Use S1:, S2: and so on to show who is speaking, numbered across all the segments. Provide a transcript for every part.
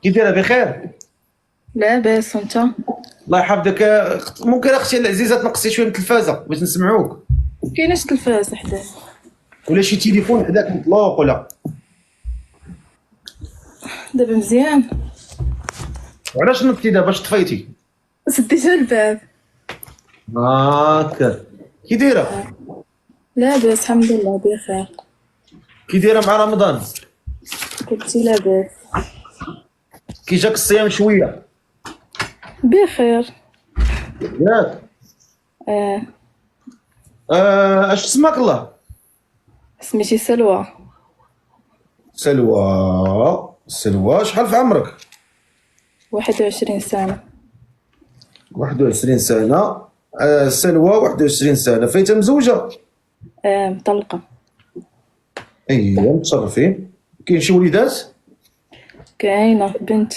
S1: كي دايره بخير؟
S2: لاباس وانت؟
S1: الله يحفظك. ممكن اختي العزيزه تنقصي شويه من التلفازه باش نسمعوك؟
S2: كايناش تلفاز حداه.
S1: ولا شي تليفون حداك مطلوق ولا؟
S2: دابا مزيان.
S1: وعلاش نطتي دابا؟ اش طفيتي؟
S2: سديت الباب.
S1: هاكا. كي دايره؟
S2: لاباس الحمد لله بخير.
S1: كي دايره مع رمضان؟
S2: كنتي لاباس؟
S1: كي جاك الصيام شويه؟
S2: بخير.
S1: ياك.
S2: اه.
S1: اش سماك الله؟
S2: سميتي سلوى.
S1: سلوى. سلوى، شحال في عمرك؟
S2: 21 سنة.
S1: 21 سنه. سلوى 21 سنه، فايته مزوجه؟
S2: اه مطلقة.
S1: اييه متشرفين. كاين شي وليدات؟
S2: كاينة بنت.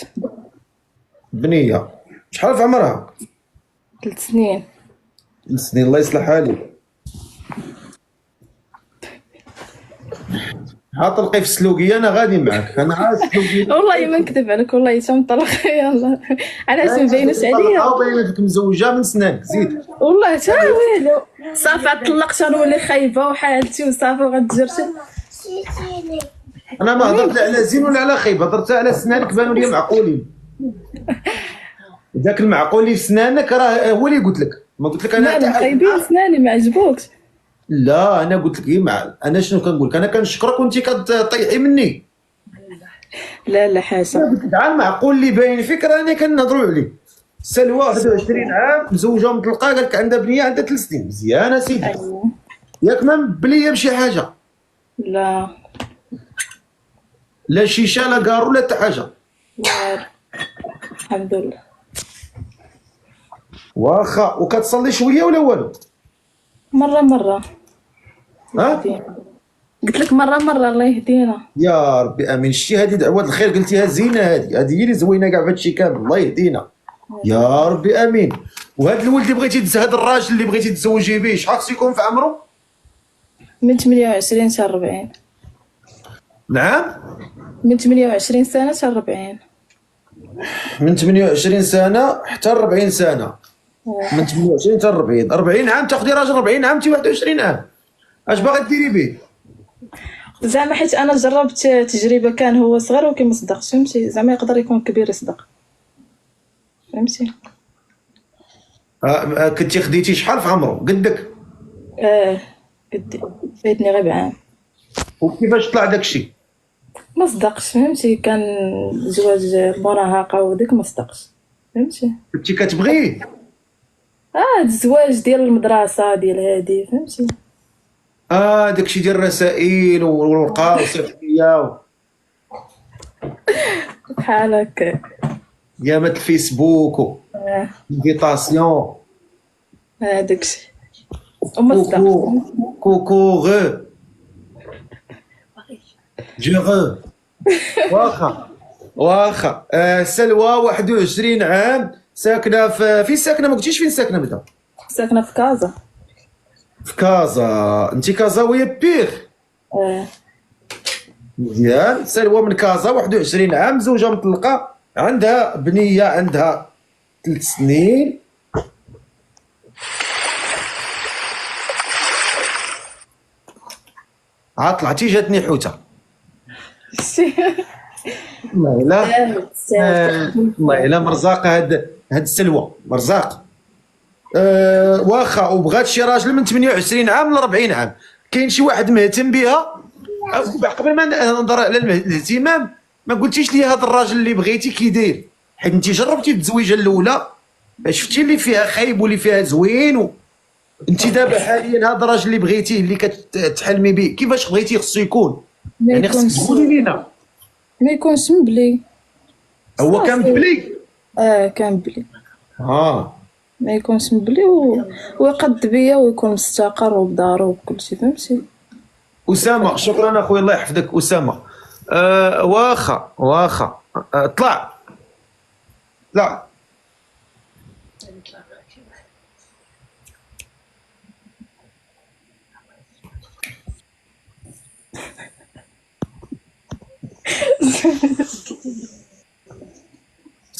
S1: بنيه. شحال في عمرها؟
S2: 3 سنين.
S1: 3 سنين، الله يصلح حالك. عطلقي في السلوقيه، انا غادي معك، انا عارف السلوقيه.
S2: والله ما نكذب عليك، والله تا مطلقة يلا. علاش مبينوش عليا؟
S1: باينه فيك مزوجه من سنانك، زيد.
S2: والله تا والو. صافي طلقت نولي خايبة وحالتي وصافي وغتجرتي.
S1: انا ما هضرت لا على زين ولا على خيب، هضرت على سنانك بانوا لي معقولين. ذاك المعقول اللي في سنانك راه هو اللي قلت لك، ما قلت لك انا
S2: لا انا خايبين سناني ما عجبوكش.
S1: لا انا قلت لك انا شنو كنقول لك؟ انا كنشكرك وانت كطيحي مني.
S2: لا لا حاشا.
S1: قلت لك عا المعقول اللي باين فيك راني كنهضروا عليه. سلوى 21 عام مزوجه مطلقه، قال لك عندها بنيه عندها 3 سنين، مزيان اسيدي.
S2: ايوه.
S1: ياك ما مبليه بشي حاجه؟
S2: لا.
S1: لا شيشه لا كارو لا حتى حاجه؟
S2: لا الحمد لله.
S1: واخا. وكتصلي شويه ولا والو؟
S2: مرة
S1: ها؟
S2: يهدينا. قلت لك مرة الله يهدينا.
S1: يا ربي امين. شتي هذه دعوه الخير قلتيها زينه، هذه هي اللي زوينه كاع في هذا الشيء كامل، الله يهدينا. يا ربي امين. وهذا الولد اللي بغيتي هذا الراجل اللي بغيتي تزوجي به شحال خصو يكون في عمره؟
S2: من 28 حتى 40.
S1: نعم.
S2: من 28 سنة حتى 40.
S1: من 28 سنه حتى 40 سنه. من 28 حتى 40. 40 عام تاخذي راجل 40 عام انت 21 عام. اش باغي ديري به؟
S2: زعما حيت انا جربت تجربة، كان هو صغير وكيما صدقش، فهمتي؟ زعما يقدر يكون كبير يصدق، فهمتي؟
S1: كنتي خديتي شحال في عمره قدك؟
S2: قدي. فايتني غير بعام.
S1: وكيفاش طلع داك الشيء؟
S2: ما صدقش، فهمتي؟ كان زواج مراهقة وديك ما صدقش، فهمتي؟
S1: كنتي كتبغيه؟
S2: الزواج ديال المدرسة ديال هادي، فهمتي؟
S1: داكشي ديال الرسائل والورقه وصيفطيه
S2: بحال هكا.
S1: يامات الفيسبوك انفيتاسيون.
S2: داكشي وما صدقش.
S1: كوكو غو جو غو. واخا. سلوى 21 عام، ساكنه فين ساكنه؟ ما قلتيش فين ساكنه بعدا.
S2: ساكنة في كازا.
S1: في كازا. انت كازاويه بيغ؟ مزيان. سلوى من كازا 21 عام، زوجة مطلقه، عندها بنيه عندها 3 سنين. عاد طلعتي جاتني حوته. والله الا مرزاقه هاد السلوى مرزاق. واخا. وبغات شي راجل من 28 عام ل 40 عام. كاين شي واحد مهتم بها؟ قبل ما نهضر على الاهتمام، ما قلتيش لي هذا الراجل اللي بغيتي كي داير؟ حيت انت جربتي التزويجه الاولى، شفتي اللي فيها خايب واللي فيها زوين. انت دابا حاليا هذا الراجل اللي بغيتيه اللي كتحلمي به كيفاش بغيتي خصو يكون؟ يعني خصك تقولي لينا.
S2: ما يكونش مبلي.
S1: هو كان بلي؟
S2: كان بلي.
S1: ما
S2: يكونش مبلي ويقد بيا ويكون مستقر وبدارو وبكل شيء، فهمتي؟
S1: أسامة، شكرا أخويا الله يحفظك أسامة. واخا. طلع.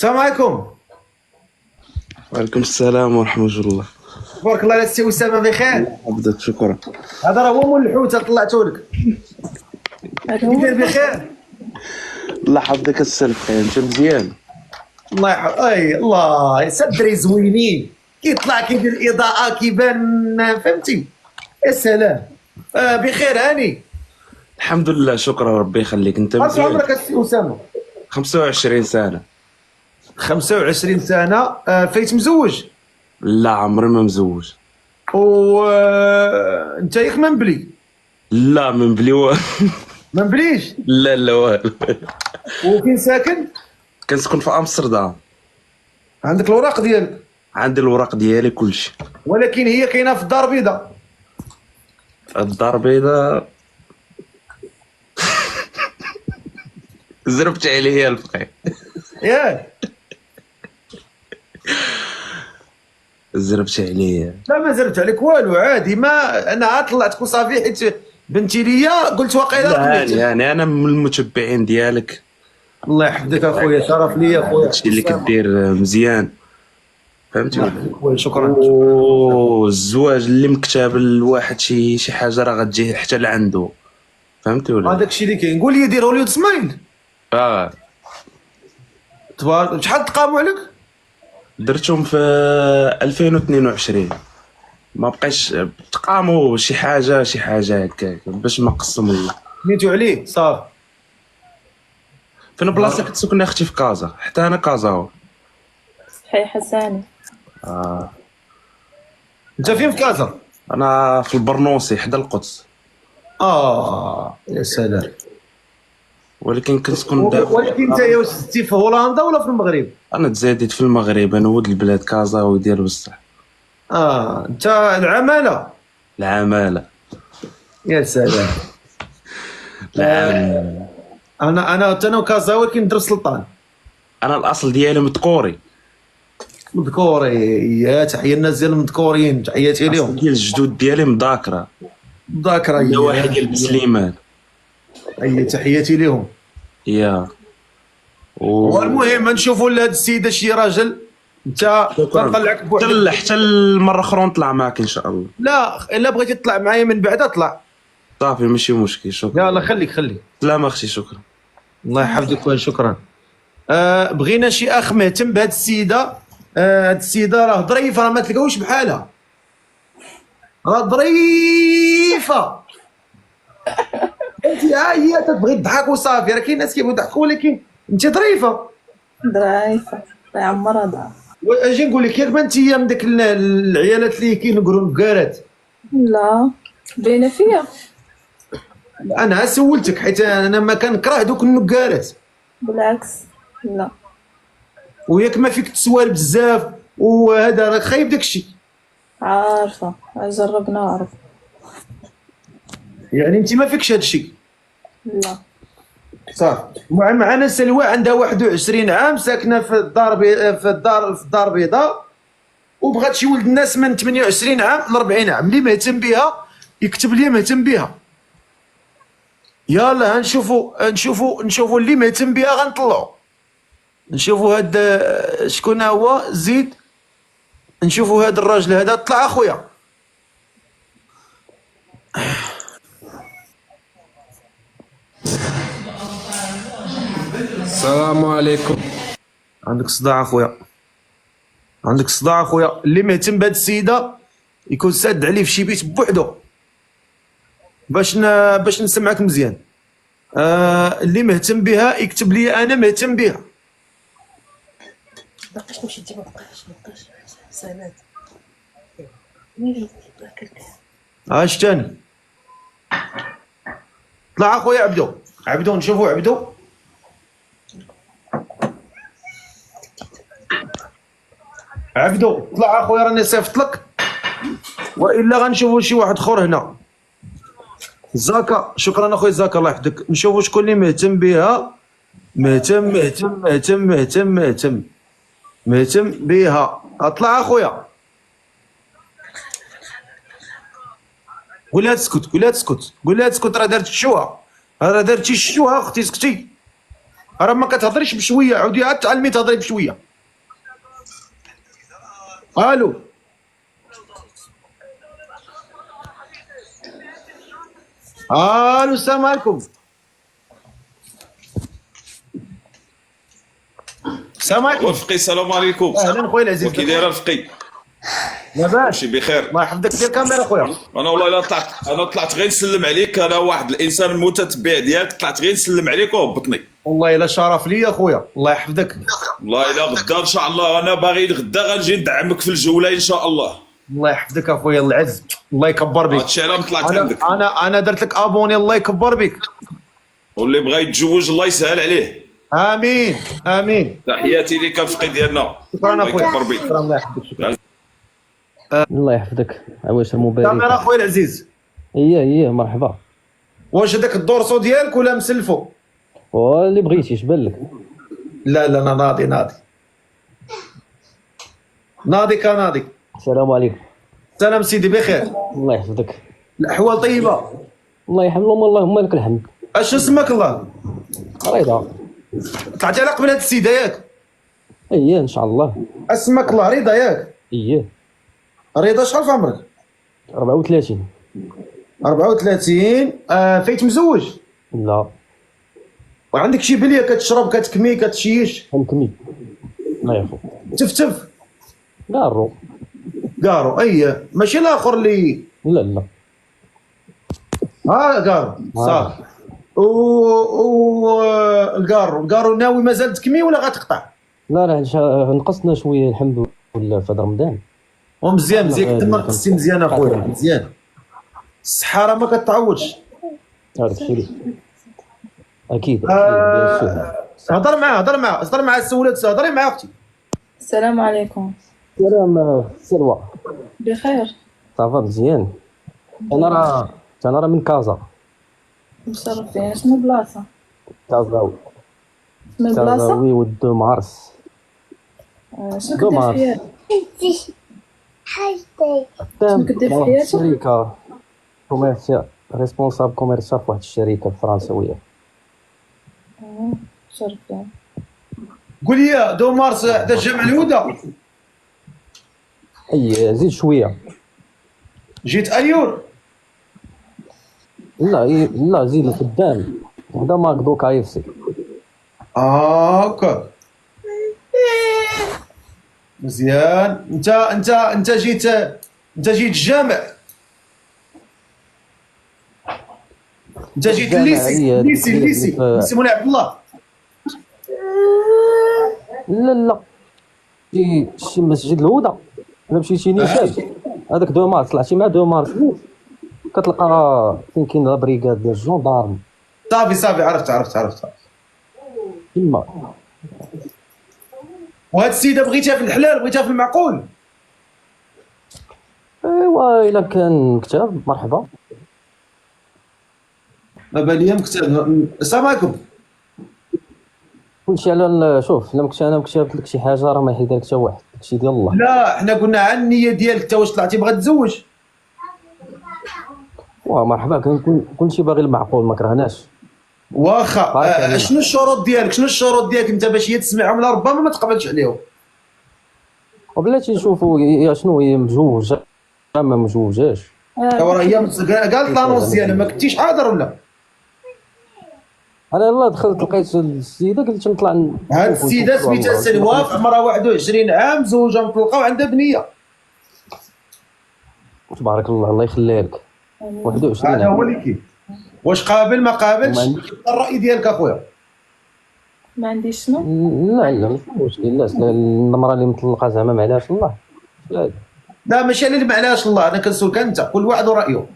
S1: السلام عليكم.
S3: وعليكم السلام ورحمة الله.
S1: تبارك الله. السي اسامه بخير؟
S3: عبدك شكرا.
S1: هذا راه هو مول الحوت طلعته لك.
S2: هذا هو.
S1: كيدير بخير؟
S3: الله يحفظك السلف خير، انت مزيان؟
S1: الله يحفظ. اي الله صدري زوينين كيطلع كيدير اضاءه كيبان فهمتي. يا سلام. بخير هاني.
S3: الحمد لله شكرا ربي يخليك. انت
S1: اش
S3: مزيان؟
S1: عمرك السي اسامه؟
S3: 25 سنة.
S1: 25 سنه. فايت مزوج؟
S3: لا عمري ما مزوج.
S1: و انت ياك منبلي؟
S3: لا من بلي
S1: ما نبليش.
S3: لا لا والو.
S1: وفين ساكن؟
S3: كنسكن في امستردام.
S1: عندك الوراق ديالك؟
S3: عندي الوراق ديالي كلشي.
S1: ولكن هي كاينه في الدار البيضاء.
S3: الدار البيضاء زربت عليا الفقيه.
S1: ياك
S3: زربت عليا.
S1: لا ما زربت عليك والو، عادي. ما انا عاد طلعتك وصافي حيت بنتي ليا قلت واقيلا
S3: لا
S1: قلت.
S3: يعني انا من المتبعين ديالك.
S1: الله يحفظك اخويا، شرف ليا اخويا.
S3: هادشي اللي كدير مزيان فهمتي ولا؟
S1: خويا شكرا.
S3: والزواج اللي مكتاب لواحد شي حاجه راه غتجي حتى لعندو فهمتي ولا؟
S1: هذاك الشيء اللي كاين. قول لي دير هوليود سمايل. تبارك. شحال تقاموا عليك؟
S3: درتهم في 2022. ما بقيتش تقاموا شي حاجه هكاك باش ما قسم الله.
S1: نيتو عليه صافي.
S3: فين بلاصه كتسكن اختي في كازا، حتى انا كازاور.
S2: صحيح حساني.
S1: انت فين في كازا؟
S3: انا في البرنوسي حدا القدس.
S1: يا سلام.
S3: ولكن كنسكن دابا.
S1: ولكن انت يا ستي في هولندا ولا في المغرب؟
S3: انا تزاديت في المغرب، انا ولد البلاد كازاوي ديال بصح.
S1: انت العماله.
S3: العماله.
S1: يا سلام.
S3: العماله.
S1: انا وكازاوي كندير سلطان.
S3: انا الاصل ديالي مذكوري.
S1: مذكوري. يا تحيه الناس ديال المذكورين، تحياتي
S3: الأصل
S1: لهم.
S3: ديال الجدود ديالي مذاكره.
S1: ذاكره.
S3: لا واحد ديال بسليمان.
S1: اي تحياتي لهم.
S3: يا
S1: والمهم نشوفوا هاد السيده شي راجل. انت تنطلعك بوحدك.
S3: حتى المره اخرى نطلع معاك ان شاء الله.
S1: لا الا بغيتي تطلع معايا من بعد اطلع.
S3: صافي ماشي مشكل. شكرا.
S1: يلا خليك.
S3: سلام اختي. شكرا.
S1: الله يحفظك. شكرا. بغينا شي اخ مهتم بهاد السيده. هاد السيده راه ظريفه، راه ما تلقاوش بحالها. راه ظريفه. انت هي تبغي تضحك وصافي. راه كاين ناس كيبغيو يضحكوا ولكن انت ظريفه.
S2: ضعيفة. الله يعمرها ضعف.
S1: اجي نقول لك، ياك ما انت من داك العيالات اللي كينقروا النقارات.
S2: لا باينة فيا.
S1: انا سولتك حيت انا ما كنكره دوك النقارات.
S2: بالعكس لا.
S1: وياك ما فيك تسوال بزاف وهذا راك خايب داكشي.
S2: عارفة جربنا عرف.
S1: يعني انت ما فيكش هادشي.
S2: لا.
S1: صافي. معنا سلوى عندها 21 عام، ساكنه في الدار البيضاء، وبغات شي ولد الناس من 28 عام ل 40 عام. اللي مهتم بها يكتب لي مهتم بها. يلا نشوفوا اللي مهتم بها غنطلعوا. نشوفوا هاد شكون هو. زيد نشوفوا هاد الراجل هذا. طلع اخويا.
S4: السلام عليكم.
S1: عندك صداع اخويا. اللي مهتم بهاد السيده يكون ساد عليه في شي بيت بوحدو باش نسمعك مزيان. اللي مهتم بها يكتب لي انا مهتم بها. اش تاني؟ طلع اخويا عبدو نشوفوا عبدو طلع اخويا، راني صيفط لك، والا غنشوفوا شي واحد اخر هنا. زاكا. شكرا اخويا زاكا الله يحفظك. نشوفوا شكون اللي مهتم بها. مهتم بها. اطلع اخويا. قول لها تسكت. راه درتي الشوها اختي. سكتي. راه ما كتهضريش بشويه، عاودي عاد تعلمي تهضري بشويه. الو الو السلام عليكم. السلام عليكم.
S4: رفقي السلام عليكم.
S1: اهلا خويا العزيز.
S4: كي داير رفقي؟
S1: لاباس
S4: ماشي بخير.
S1: الله يحفظك. دير الكاميرا خويا.
S4: انا والله الا طلعت غير نسلم عليك، انا واحد الانسان المتتبع ديالك، طلعت غير نسلم عليك وهبطني.
S1: والله الا شرف ليا خويا، الله يحفظك.
S4: والله الا غدا ان شاء الله، انا باغي غدا غنجي ندعمك في الجوله ان شاء الله.
S1: الله يحفظك اخويا العز، الله يكبر بك.
S4: هادشي علاش طلعت عندك.
S1: انا درت لك ابوني، الله يكبر بك.
S4: واللي بغى يتزوج الله يسهل عليه.
S1: امين امين.
S4: تحياتي ليك الفقي ديالنا.
S1: شكرا
S4: الله
S1: اخويا.
S4: يكبر بك.
S1: شكرا الله يحفظك. شكرا.
S5: الله يحفظك. عواش المبارك.
S1: كاميرا خويا العزيز.
S5: هي مرحبا.
S1: واش هذاك الدورسو ديالك ولا مسلفو؟
S5: واللي بغيتي شبان لك.
S1: لا انا ناضي كناضي.
S5: السلام عليكم.
S1: سلام سيدي بخير.
S5: الله يحفظك.
S1: الاحوال طيبه؟
S5: الله يحفظهم، اللهم لك الحمد.
S1: اش اسمك الله؟
S5: رضا.
S1: طلعتي على قبل هاد السيده ياك؟
S5: ان شاء الله.
S1: اسمك الله رضا ياك؟ رضا شحال في عمرك؟
S5: 34.
S1: 34. فايت مزوج؟
S5: لا.
S1: وعندك شي بليه كتشرب كتكمي كتشيش؟
S5: كنكمي. الله يعفو.
S1: تفتف؟
S5: قارو.
S1: قارو اي ماشي الاخر اللي
S5: لا.
S1: قارو صافي. القارو ناوي مازال تكمي ولا غتقطع؟
S5: لا راه نقصنا شويه الحمد لله في هذا رمضان.
S1: ومزيان تما نقصتي مزيان اخويا مزيان. الصحه راه ما كتعوضش.
S5: هذاك الشيء اكيد.
S1: هضر معها السولات، هضري مع اختي.
S2: السلام عليكم.
S5: سلام سلوى.
S2: بخير.
S5: صافا مزيان. انا راه من كازا.
S2: مشرفين. شنو بلاصه؟
S5: كازاوي.
S2: من بلاصه؟
S5: كازاوي و 2 مارس.
S2: شنو كدير في حياتك؟ شنو كدير في حياتك؟
S5: شركه كوميرسيال، ريسبونسابل كوميرسيال في واحد الشركه فرنسويه.
S2: مشرفين.
S1: قول لي 2 مارس حدا الجامع الهدى؟
S5: زيد شويه.
S1: جيت اليور؟
S5: لا زيد لقدام. هذا ماكدو KFC.
S1: هكا مزيان. انت جيت الجامع؟ انت جيت الليسي مولاي عبد الله؟
S5: لا شي مسجد الهدى. الا مشيتي نيشان هذاك 2 مارس طلعتي مع 2 مارس كتلقى فين كاين لا بريغاد ديال الجندارم.
S1: صافي عرفت
S5: تما.
S1: وهاد السيده بغيتها في الحلال بغيتها في المعقول؟
S5: ايوا الا كان مكتب مرحبا.
S1: ما بالي مكتب. السلام عليكم.
S5: كلشي على شوف، الا انا مكتبت لك شي حاجه راه ما يحيدها لك حتى واحد، داكشي ديال الله.
S1: لا حنا قلنا على النيه ديالك، انت واش طلعتي باغا تزوج؟
S5: مرحبا، كلشي باغي المعقول ما كرهناش.
S1: واخا شنو الشروط ديالك انت باش هي تسمعهم؟ لا ربما ما تقبلش عليهم.
S5: وبلاتي نشوفوا يا شنو هي مزوجه ما مزوجاش.
S1: راه هي قالت لانونس ديالها، ما كنتيش حاضر ولا؟
S5: انا يلاه دخلت لقيت السيده قلت نطلع.
S1: هاد السيده سميتها سلوى، في عمرها 21 عام، مزوجه مطلقه وعندها بنيه.
S5: تبارك الله يخليها لك. 21
S1: هذا هو اللي كاين. واش قابل ما قابلش الراي ديالك اخويا؟
S2: ما عنديش شنو؟
S5: لا ماشي مشكل. لا المراه اللي مطلقه زعما ما علاش الله.
S1: لا ماشي انا اللي ما علاش الله، انا كنسولك انت، كل واحد ورايه.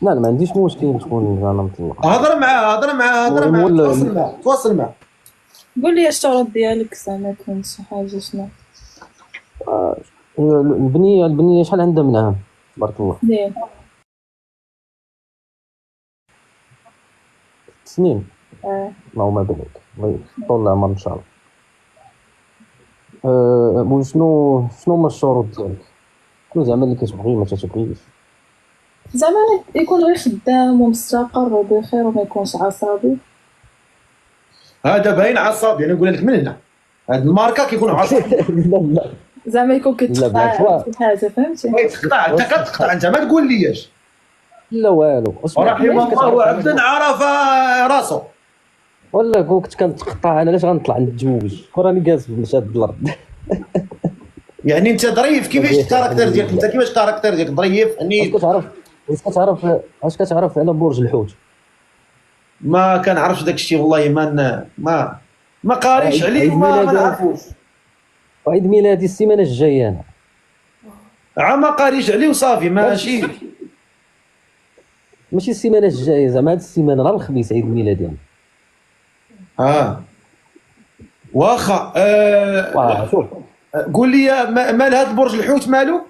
S5: لا ما عنديش مشكل تكون انا مطلقه.
S1: هضر معاه تواصل معاه.
S2: قول لي الشروط ديالك زعما كاين شي حاجه شنو؟
S5: البنيه شحال عندها من عام؟ تبارك الله.
S2: 2
S5: سنين. اللهم بارك. الله يطول العمر ان شاء الله. وشنو هما الشروط ديالك؟ شنو زعما اللي كتبغي ما تتبغيش؟
S2: زعما يكون غير خدام ومستقر وبخير وما يكونش عصبي.
S1: هذا باين عصابي، انا نقول لك من هنا هاد الماركه كيكون عصابي.
S5: لا لا
S2: زعما يكون
S5: لا، بالعكس،
S2: كيتقطع شي حاجه، فهمتي؟
S1: تقطع انت كتقطع انت ما تقول ليش.
S5: لا والو.
S1: ورحم الله عبدا عرف راسو.
S5: ولا كنت كنتقطع انا، علاش غنطلع نتزوج وراني جالس في مشهد الارض.
S1: يعني انت ظريف، كيفاش الكاركتر ديالك انت؟ كيفاش الكاركتر ديالك ظريف
S5: واش
S1: عنيد؟
S5: كتعرف على برج الحوت؟
S1: ما كنعرفش داك الشيء والله، ما قاريش عليه وما نعرفوش.
S5: وعيد ميلادي السيمانه الجايه انا.
S1: ما قاريش عليه وصافي ماشي.
S5: ماشي السيمانه الجايه، زعما هاد السيمانه نهار الخميس عيد ميلادي انا.
S1: واخا
S5: شوف
S1: قول لي مال هذا برج الحوت مالو؟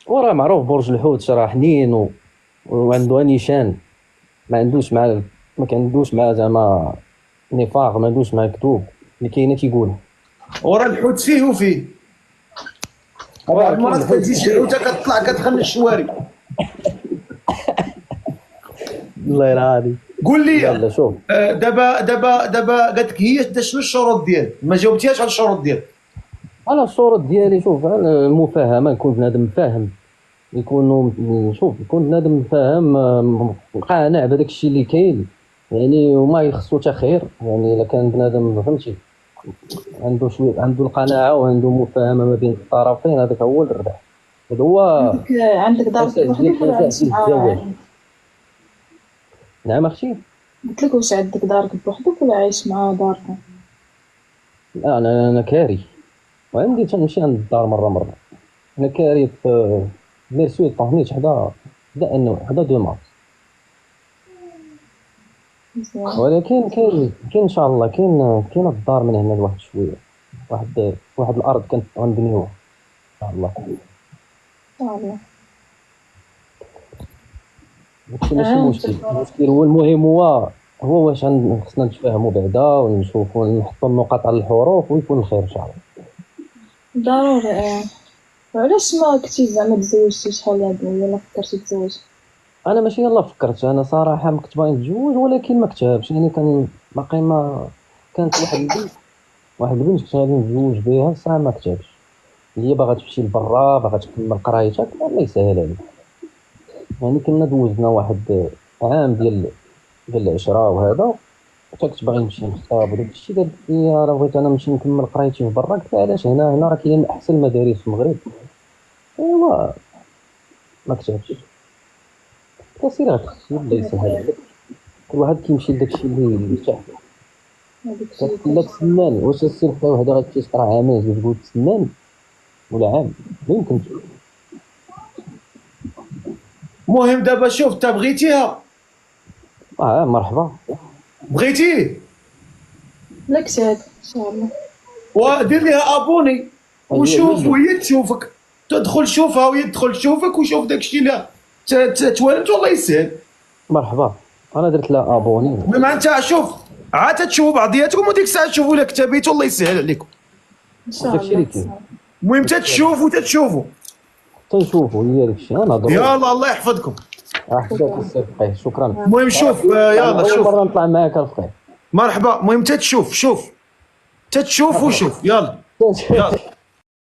S5: وراه معروف برج الحوت راه حنين وعنده نيشان، ما عندوش مع زعما نفاق، ما عندوش مع كذوب اللي كاينه تيقول.
S1: ورا الحوت فيه وفيه. بعض المرات كتجي شي حوته كتطلع كتخلي الشوارع.
S5: الله يرعاني.
S1: قول لي
S5: يلا شوف
S1: دابا قالت لك هي شنو الشروط ديالك؟ ما جاوبتيهاش على الشروط ديالك.
S5: انا الشروط ديالي شوف المفاهمه، نكون بنادم فاهم، يكون بنادم فاهم قانع بهذاك الشيء اللي كاين يعني، وما يخصو حتى خير يعني. الا كان بنادم فهمتي عنده القناعه وعنده مفاهمه ما بين الطرفين، هذاك هو الربح. هذا هو
S2: عندك دار بوحدك ولا عايش مع؟
S5: نعم اختي.
S2: قلت لك واش عندك دارك بوحدك ولا عايش مع دارك؟
S5: لا انا كاري، وعندي تنمشي عند الدار مره. انا كاري في ميرسوي طهنيت حدا دو مارس. ولكن كاين ان شاء الله كاين الدار من هنا لواحد شويه، واحد الارض كانت غنبنيوها ان شاء الله. ماشي المشكل هو المهم هو واش خصنا نتفاهموا بعدا ونشوفوا نحطوا النقاط على الحروف ويكون الخير ان شاء الله.
S2: ضروري. وعلاش ما كنتيش زعما تزوجتي شحال هادي ولا فكرتي تزوج؟
S5: انا ماشي يلاه فكرت، انا صراحه ما كنت باغي نتزوج ولكن ما كتبش يعني، كان باقي ما كانت واحد البنت كنت غادي نتزوج بها صراحه ما كتبش، هي باغا تمشي لبرا باغا تكمل قرايتها، الله يسهل عليك يعني. كنا دوزنا واحد عام ديال العشره وهذا، حتى كنت باغي نمشي نخطب وداك الشيء. قالت لي راه بغيت انا نمشي نكمل قرايتي في برا. قلت لها علاش؟ هنا راه كاين احسن المدارس في المغرب. ايوا ما كتبش. كثير غتخشي الله يسهل عليك، كل واحد كيمشي لداك الشيء اللي يرتاح. لا تسنان واش السير حتى وحده غتمشي تقرا عامين تقول تسنان ولا عام؟ ما يمكنش.
S1: المهم دابا شوف، انت بغيتيها؟
S5: مرحبا.
S1: بغيتيه؟
S2: لا كتاب ان شاء الله.
S1: ودير ليها ابوني وشوف وهي تشوفك، تدخل شوفها وهي تدخل تشوفك وشوف داك الشيء اللي توالمت والله يسهل.
S5: مرحبا، انا درت لها ابوني.
S1: المهم انت شوف عاد تشوفوا بعضياتكم وديك الساعه تشوفوا لك كتابيته الله يسهل عليكم
S2: ان شاء الله.
S1: المهم تتشوفوا
S5: تنشوفوا هي داك الشيء. انا
S1: يلا الله يحفظكم.
S5: حداك السير فقيه، شكرا.
S1: المهم شوف يلا شوف،
S5: مره نطلع معاك الفقيه.
S1: مرحبا. المهم تتشوف وشوف يلا